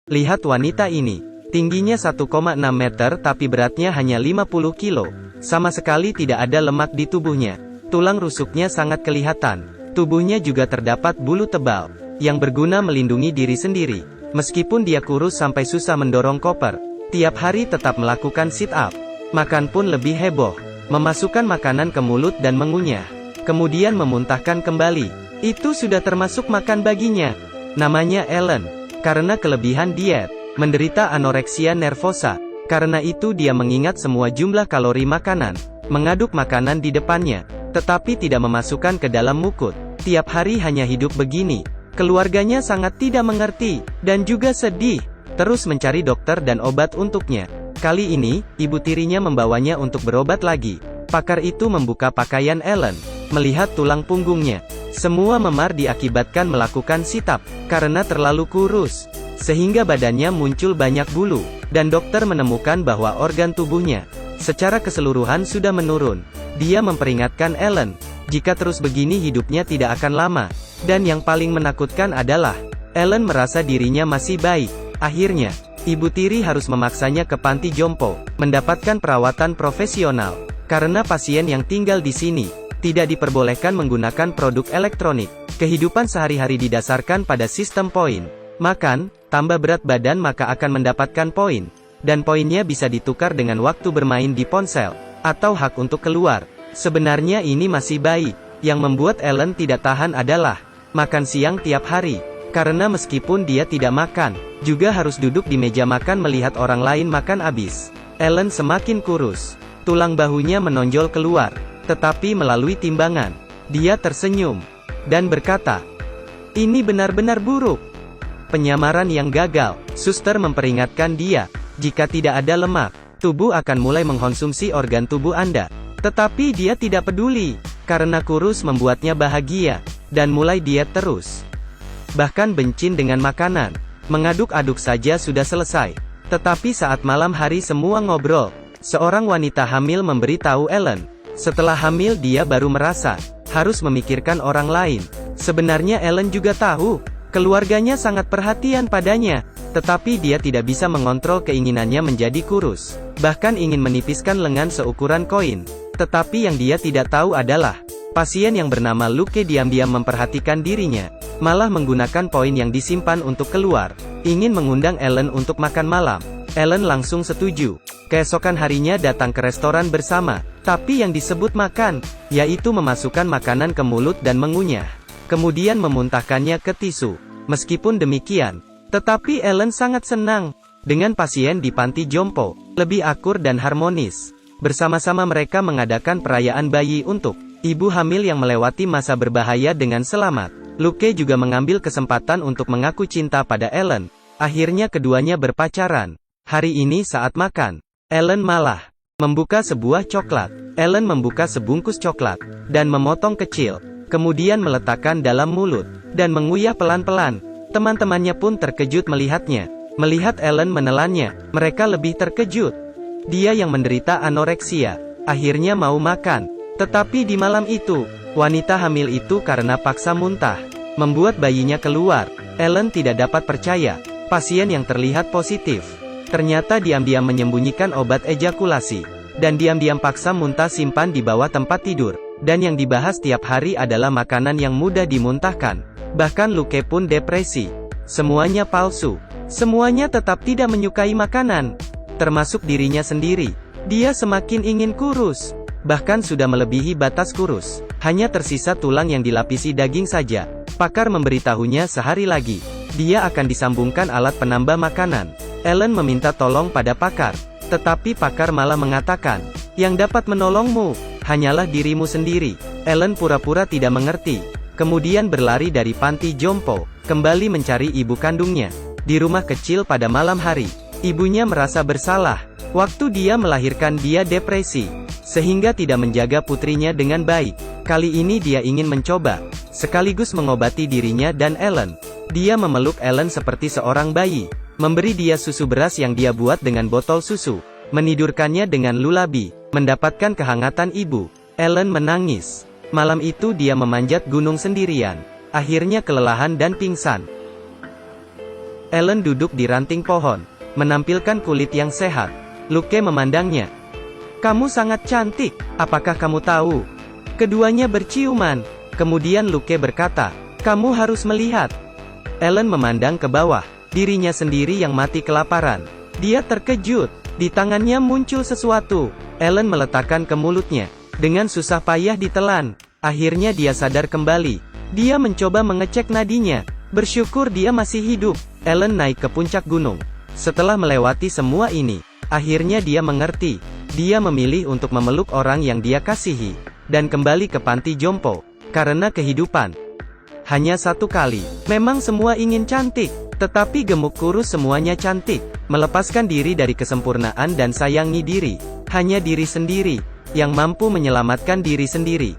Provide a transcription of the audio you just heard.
Lihat wanita ini. Tingginya 1,6 meter tapi beratnya hanya 50 kilo. Sama sekali tidak ada lemak di tubuhnya. Tulang rusuknya sangat kelihatan. Tubuhnya juga terdapat bulu tebal, yang berguna melindungi diri sendiri. Meskipun dia kurus sampai susah mendorong koper, tiap hari tetap melakukan sit up. Makan pun lebih heboh. Memasukkan makanan ke mulut dan mengunyah. Kemudian memuntahkan kembali. Itu sudah termasuk makan baginya. Namanya Ellen. Karena kelebihan diet, menderita anoreksia nervosa. Karena itu dia mengingat semua jumlah kalori makanan, mengaduk makanan di depannya, tetapi tidak memasukkan ke dalam mukut. Tiap hari hanya hidup begini. Keluarganya sangat tidak mengerti, dan juga sedih. Terus mencari dokter dan obat untuknya. Kali ini, ibu tirinya membawanya untuk berobat lagi. Pakar itu membuka pakaian Ellen, melihat tulang punggungnya. Semua memar diakibatkan melakukan sit-up, karena terlalu kurus, sehingga badannya muncul banyak bulu, dan dokter menemukan bahwa organ tubuhnya, secara keseluruhan sudah menurun. Dia memperingatkan Ellen, jika terus begini hidupnya tidak akan lama, dan yang paling menakutkan adalah, Ellen merasa dirinya masih baik. Akhirnya, ibu tiri harus memaksanya ke panti jompo, mendapatkan perawatan profesional. Karena pasien yang tinggal di sini, tidak diperbolehkan menggunakan produk elektronik. Kehidupan sehari-hari didasarkan pada sistem poin. Makan, tambah berat badan maka akan mendapatkan poin. Dan poinnya bisa ditukar dengan waktu bermain di ponsel, atau hak untuk keluar. Sebenarnya ini masih baik. Yang membuat Ellen tidak tahan adalah, makan siang tiap hari. Karena meskipun dia tidak makan, juga harus duduk di meja makan melihat orang lain makan habis. Ellen semakin kurus. Tulang bahunya menonjol keluar. Tetapi melalui timbangan, dia tersenyum, dan berkata, "Ini benar-benar buruk. Penyamaran yang gagal." Suster memperingatkan dia, jika tidak ada lemak, tubuh akan mulai mengkonsumsi organ tubuh Anda. Tetapi dia tidak peduli, karena kurus membuatnya bahagia, dan mulai diet terus. Bahkan bencin dengan makanan, mengaduk-aduk saja sudah selesai. Tetapi saat malam hari semua ngobrol, seorang wanita hamil memberitahu Ellen, setelah hamil dia baru merasa, harus memikirkan orang lain. Sebenarnya Ellen juga tahu, keluarganya sangat perhatian padanya, tetapi dia tidak bisa mengontrol keinginannya menjadi kurus. Bahkan ingin menipiskan lengan seukuran koin. Tetapi yang dia tidak tahu adalah, pasien yang bernama Luke diam-diam memperhatikan dirinya, malah menggunakan poin yang disimpan untuk keluar, ingin mengundang Ellen untuk makan malam. Ellen langsung setuju. Keesokan harinya datang ke restoran bersama, tapi yang disebut makan, yaitu memasukkan makanan ke mulut dan mengunyah, kemudian memuntahkannya ke tisu. Meskipun demikian, tetapi Ellen sangat senang dengan pasien di panti jompo, lebih akur dan harmonis. Bersama-sama mereka mengadakan perayaan bayi untuk ibu hamil yang melewati masa berbahaya dengan selamat. Luke juga mengambil kesempatan untuk mengaku cinta pada Ellen. Akhirnya keduanya berpacaran. Hari ini saat makan, Ellen malah membuka sebuah coklat. Ellen membuka sebungkus coklat, dan memotong kecil, kemudian meletakkan dalam mulut, dan mengunyah pelan-pelan. Teman-temannya pun terkejut melihatnya. Melihat Ellen menelannya, mereka lebih terkejut. Dia yang menderita anoreksia, akhirnya mau makan. Tetapi di malam itu, wanita hamil itu karena paksa muntah, membuat bayinya keluar. Ellen tidak dapat percaya, pasien yang terlihat positif, ternyata diam-diam menyembunyikan obat ejakulasi, dan diam-diam paksa muntah simpan di bawah tempat tidur, dan yang dibahas tiap hari adalah makanan yang mudah dimuntahkan. Bahkan Luke pun depresi. Semuanya palsu. Semuanya tetap tidak menyukai makanan, termasuk dirinya sendiri. Dia semakin ingin kurus, bahkan sudah melebihi batas kurus. Hanya tersisa tulang yang dilapisi daging saja. Pakar memberitahunya sehari lagi, dia akan disambungkan alat penambah makanan. Ellen meminta tolong pada pakar, tetapi pakar malah mengatakan, yang dapat menolongmu, hanyalah dirimu sendiri. Ellen pura-pura tidak mengerti, kemudian berlari dari panti jompo, kembali mencari ibu kandungnya. Di rumah kecil pada malam hari, ibunya merasa bersalah. Waktu dia melahirkan dia depresi, sehingga tidak menjaga putrinya dengan baik. Kali ini dia ingin mencoba, sekaligus mengobati dirinya dan Ellen. Dia memeluk Ellen seperti seorang bayi, memberi dia susu beras yang dia buat dengan botol susu, menidurkannya dengan lulabi, mendapatkan kehangatan ibu. Ellen menangis. Malam itu dia memanjat gunung sendirian, akhirnya kelelahan dan pingsan. Ellen duduk di ranting pohon, menampilkan kulit yang sehat. Luke memandangnya. Kamu sangat cantik, apakah kamu tahu? Keduanya berciuman. Kemudian Luke berkata, kamu harus melihat. Ellen memandang ke bawah, dirinya sendiri yang mati kelaparan. Dia terkejut, di tangannya muncul sesuatu. Ellen meletakkan ke mulutnya, dengan susah payah ditelan. Akhirnya dia sadar kembali. Dia mencoba mengecek nadinya. Bersyukur dia masih hidup. Ellen naik ke puncak gunung. Setelah melewati semua ini, akhirnya dia mengerti. Dia memilih untuk memeluk orang yang dia kasihi, dan kembali ke panti jompo, karena kehidupan. Hanya satu kali. Memang semua ingin cantik, tetapi gemuk kurus semuanya cantik. Melepaskan diri dari kesempurnaan dan sayangi diri. Hanya diri sendiri, yang mampu menyelamatkan diri sendiri.